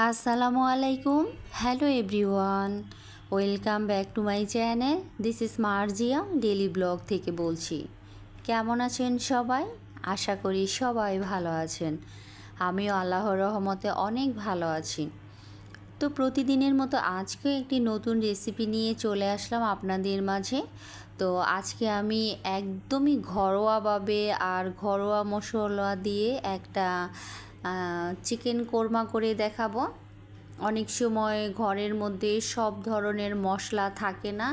আসসালামু আলাইকুম। Hello everyone, welcome back to my channel. This is Marjia daily blog থেকে বলছি। কেমন আছেন সবাই? আশা করি সবাই ভালো আছেন। আমিও আল্লাহর রহমতে অনেক ভালো আছি। তো প্রতিদিনের মতো আজকে একটি নতুন রেসিপি নিয়ে চলে আসলাম আপনাদের মাঝে। তো আজকে আমি একদমই ঘরোয়াভাবে আর ঘরোয়া মশলা দিয়ে একটা চিকেন কোরমা করে দেখাবো। অনেক সময় ঘরের মধ্যে সব ধরনের মশলা থাকে না,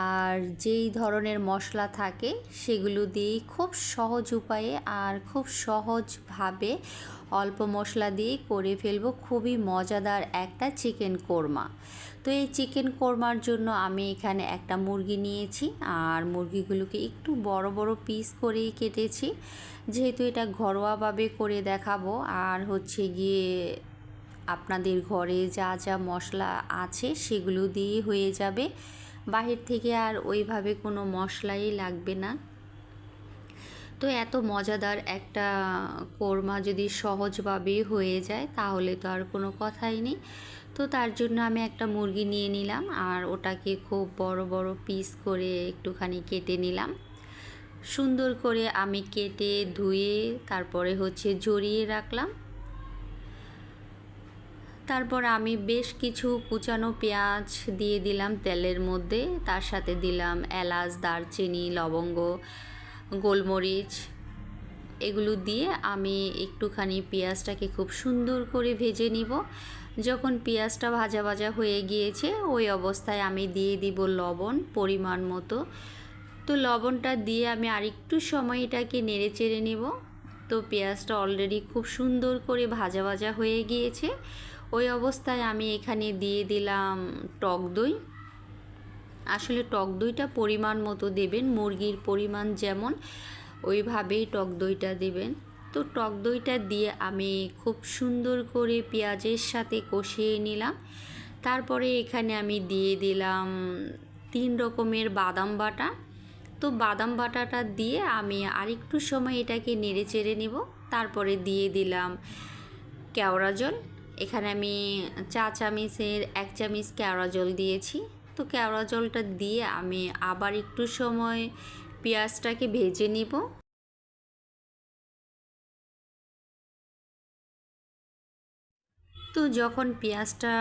আর যেই ধরনের মশলা থাকে সেগুলো দিয়েই খুব সহজ উপায়ে আর খুব সহজভাবে অল্প মশলা দিয়ে করে ফেলবো খুবই মজাদার একটা চিকেন কোরমা। তো এই চিকেন কোরমার জন্য আমি এখানে একটা মুরগি নিয়েছি, আর মুরগিগুলোকে একটু বড় বড় পিস করেই কেটেছি, যেহেতু এটা ঘরোয়াভাবে করে দেখাবো। আর হচ্ছে গিয়ে আপনাদের ঘরে যা যা মশলা আছে সেগুলো দিয়ে হয়ে যাবে, বাহির থেকে আর ওইভাবে কোনো মশলাই লাগবে না। তো এত মজাদার একটা কোরমা যদি সহজভাবে হয়ে যায় তাহলে তো আর কোনো কথাই নেই। তো তার জন্য আমি একটা মুরগি নিয়ে নিলাম, আর ওটাকে খুব বড় বড় পিস করে একটুখানি কেটে নিলাম। সুন্দর করে আমি কেটে ধুয়ে তারপরে জড়িয়ে রাখলাম। তারপর আমি বেশ কিছু কুচানো পেঁয়াজ দিয়ে দিলাম তেলের মধ্যে, তার সাথে দিলাম এলাচ, দারচিনি, লবঙ্গ, গোলমরিচ। এগুলো দিয়ে আমি একটুখানি পেঁয়াজটাকে খুব সুন্দর করে ভেজে নিব। যখন পেঁয়াজটা ভাজা ভাজা হয়ে গিয়েছে ওই অবস্থায় আমি দিয়ে দিব লবণ পরিমাণ মতো। তো লবণটা দিয়ে আমি আরেকটু সময় এটাকে নেড়ে চেড়ে নেব। তো পেঁয়াজটা অলরেডি খুব সুন্দর করে ভাজা ভাজা হয়ে গিয়েছে। ওই অবস্থায় আমি এখানে দিয়ে দিলাম টক দই। আসলে টক দইটা পরিমাণ মতো দেবেন, মুরগির পরিমাণ যেমন ওইভাবেই টক দইটা দেবেন। তো টক দইটা দিয়ে আমি খুব সুন্দর করে পেঁয়াজের সাথে কষিয়ে নিলাম। তারপরে এখানে আমি দিয়ে দিলাম 3 রকমের বাদাম বাটা। তো বাদাম বাটাটা দিয়ে আমি আরেকটু সময় এটাকে নেড়ে চেড়ে নেব। তারপরে দিয়ে দিলাম কেওড়া জল। এখানে আমি চা চামচের 1 চামচ কেওড়া জল দিয়েছি। তো কেওড়া জলটা দিয়ে আমি আবার একটু সময় পেঁয়াজটাকে ভেজে নিব। তো যখন পেঁয়াজটা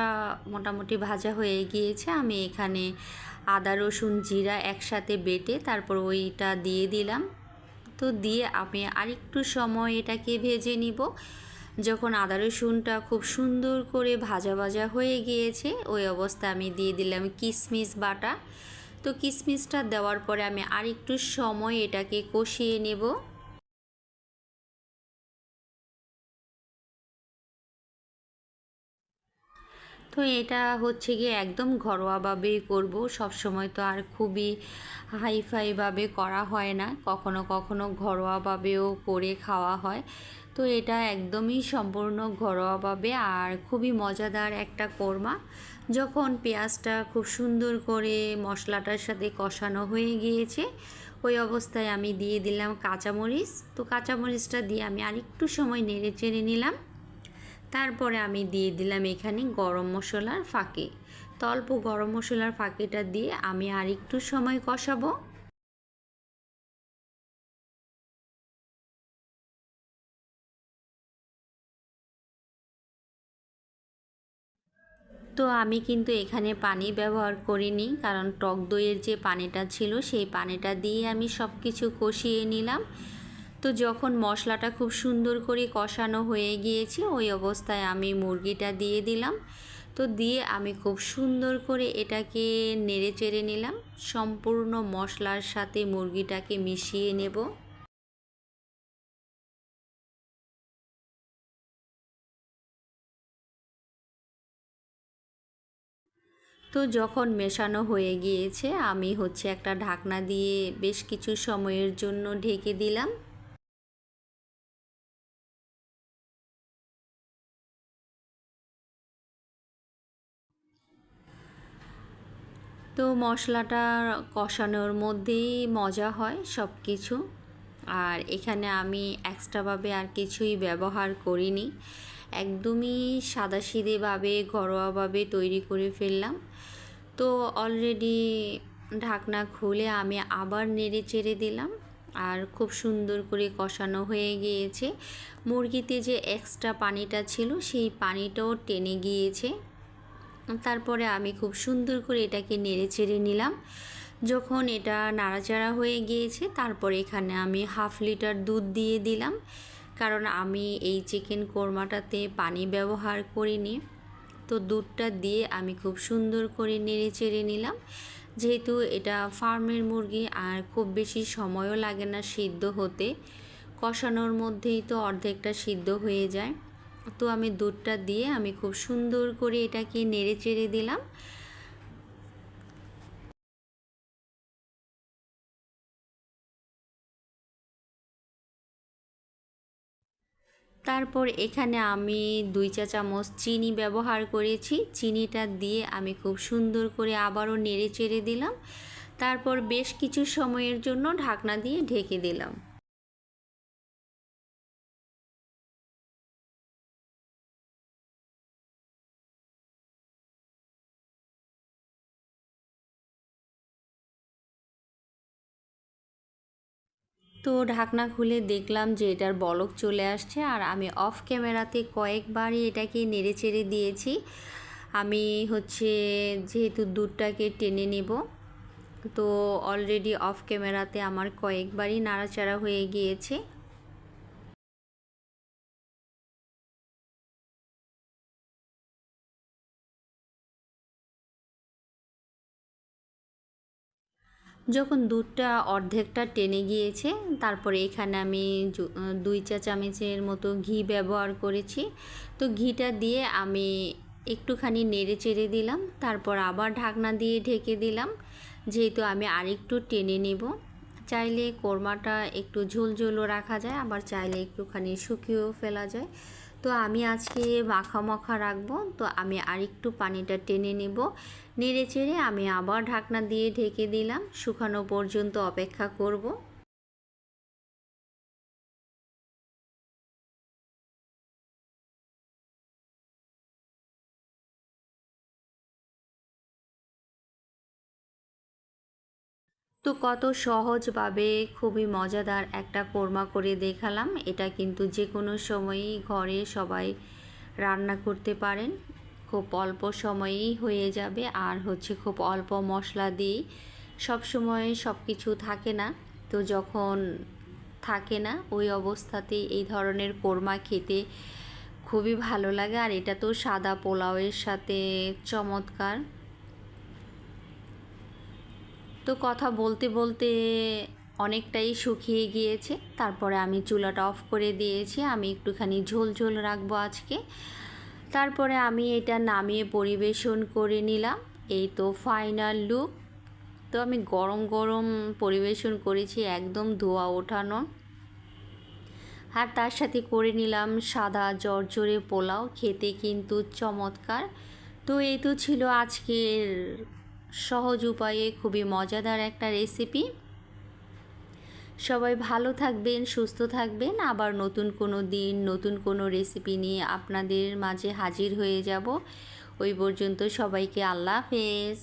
মোটামুটি ভাজা হয়ে গিয়েছে আমি এখানে আদা রসুন জিরা একসাথে বেটে তারপর ওইটা দিয়ে দিলাম। তো দিয়ে আমি আরেকটু সময় এটাকে ভেজে নিব। যখন আদা রসুনটা খুব সুন্দর করে ভাজা ভাজা হয়ে গিয়েছে ওই অবস্থায় আমি দিয়ে দিলাম কিশমিশ বাটা। তো কিশমিশটা দেওয়ার পরে আমি আরেকটু সময় এটাকে কষিয়ে নেব। তো এটা গিয়ে একদম ঘরোয়াভাবেই করব, সব সময় তো আর খুবই হাইফাইভাবে করা হয় না, কখনো কখনো ঘরোয়াভাবেও করে খাওয়া হয়। তো এটা একদমই সম্পূর্ণ ঘরোয়াভাবে আর খুবই মজাদার একটা কোরমা। যখন পেঁয়াজটা খুব সুন্দর করে মশলাটার সাথে কষানো হয়ে গিয়েছে ওই অবস্থায় আমি দিয়ে দিলাম কাঁচামরিচ। তো কাঁচামরিচটা দিয়ে আমি আরেকটু সময় নেড়ে চেড়ে নিলাম। তারপরে আমি দিয়ে দিলাম এখানে গরম মশলার ফাঁকি। তো অল্প গরম মশলার ফাঁকিটা দিয়ে আমি আরেকটু সময় কষাবো। তো আমি কিন্তু এখানে পানি ব্যবহার করিনি, কারণ টক দইয়ের যে পানিটা ছিল সেই পানিটা দিয়ে আমি সব কিছু কষিয়ে নিলাম। তো যখন মশলাটা খুব সুন্দর করে কষানো হয়ে গিয়েছে ওই অবস্থায় আমি মুরগিটা দিয়ে দিলাম। তো দিয়ে আমি খুব সুন্দর করে এটাকে নেড়ে চেড়ে নিলাম, সম্পূর্ণ মশলার সাথে মুরগিটাকে মিশিয়ে নেব। তো যখন মেশানো হয়ে গিয়েছে আমি একটা ঢাকনা দিয়ে বেশ কিছু সময়ের জন্য ঢেকে দিলাম। তো মশলাটা কষানোর মধ্যেই মজা হয় সব কিছু। আর এখানে আমি এক্সট্রাভাবে আর কিছুই ব্যবহার করিনি। একদমই সাদাসিধেভাবে ঘরোয়াভাবে তৈরি করে ফেললাম। তো অলরেডি ঢাকনা খুলে আমি আবার নেড়ে চেড়ে দিলাম, আর খুব সুন্দর করে কষানো হয়ে গিয়েছে। মুরগিতে যে এক্সট্রা পানিটা ছিল সেই পানিটাও টেনে গিয়েছে। তারপরে আমি খুব সুন্দর করে এটাকে নেড়ে চেড়ে নিলাম। যখন এটা নাড়াচাড়া হয়ে গিয়েছে তারপরে এখানে আমি 1/2 লিটার দুধ দিয়ে দিলাম, কারণ আমি এই চিকেন কোরমাটাতে পানি ব্যবহার করিনি। তো দুধটা দিয়ে আমি খুব সুন্দর করে নেড়ে চেড়ে নিলাম। যেহেতু এটা ফার্মের মুরগি আর খুব বেশি সময়ও লাগে না সিদ্ধ হতে, কষানোর মধ্যেই তো অর্ধেকটা সিদ্ধ হয়ে যায়। তো আমি দুধটা দিয়ে আমি খুব সুন্দর করে এটাকে নেড়ে চেড়ে দিলাম। তারপর এখানে আমি 2 চা চামচ চিনি ব্যবহার করেছি। চিনিটা দিয়ে আমি খুব সুন্দর করে আবারও নেড়ে চেড়ে দিলাম। তারপর বেশ কিছু সময়ের জন্য ঢাকনা দিয়ে ঢেকে দিলাম। তো ঢাকনা খুলে দেখলাম যে এটার বলক চলে আসছে, আর আমি অফ ক্যামেরাতে কয়েকবারই এটাকে নেড়ে চেড়ে দিয়েছি। আমি যেহেতু দুধটাকে টেনে নেব, তো অলরেডি অফ ক্যামেরাতে আমার কয়েকবারই নাড়াচাড়া হয়ে গিয়েছে। যখন দুধটা অর্ধেকটা টেনে গিয়েছে, তারপরে এখানে আমি 2 চা চামচের মতো ঘি ব্যবহার করেছি। তো ঘিটা দিয়ে আমি একটুখানি নেড়ে চেড়ে দিলাম, তারপর আবার ঢাকনা দিয়ে ঢেকে দিলাম, যেহেতু আমি আরেকটু টেনে নেব। চাইলে কোরমাটা একটু ঝোলঝোলও রাখা যায়, আবার চাইলে একটুখানি শুকিয়েও ফেলা যায়। তো আমি আজকে মাখা মাখা রাখবো, তো আমি আরেকটু পানিটা টেনে নেব। নেড়ে চেড়ে আমি আবার ঢাকনা দিয়ে ঢেকে দিলাম, শুকানো পর্যন্ত অপেক্ষা করব। তো কত সহজভাবে খুবই মজাদার একটা কোরমা করে দেখালাম। এটা কিন্তু যে কোনো সময়ই ঘরে সবাই রান্না করতে পারেন, খুব অল্প সময়েই হয়ে যাবে। আর খুব অল্প মশলা দিয়েই, সব সময় সব কিছু থাকে না। তো যখন থাকে না ওই অবস্থাতেই এই ধরনের কোরমা খেতে খুবই ভালো লাগে। আর এটা তো সাদা পোলাওয়ের সাথে চমৎকার। তো কথা বলতে বলতে অনেকটাই শুকিয়ে গিয়েছে, তারপরে আমি চুলাটা অফ করে দিয়েছি। আমি একটুখানি ঝোল ঝোল রাখবো আজকে। তারপরে আমি এটা নামিয়ে পরিবেশন করে নিলাম। এই তো ফাইনাল লুক। তো আমি গরম গরম পরিবেশন করেছি, একদম ধোয়া ওঠানো। আর তার সাথে করে নিলাম সাদা জর্জরে পোলাও, খেতে কিন্তু চমৎকার। তো এই তো ছিল আজকের সহজ উপায়ে খুবই মজাদার একটা রেসিপি। সবাই ভালো থাকবেন, সুস্থ থাকবেন। আবার নতুন কোনো দিন নতুন কোনো রেসিপি নিয়ে আপনাদের মাঝে হাজির হয়ে যাব। ওই পর্যন্ত সবাইকে আল্লাহ হাফেজ।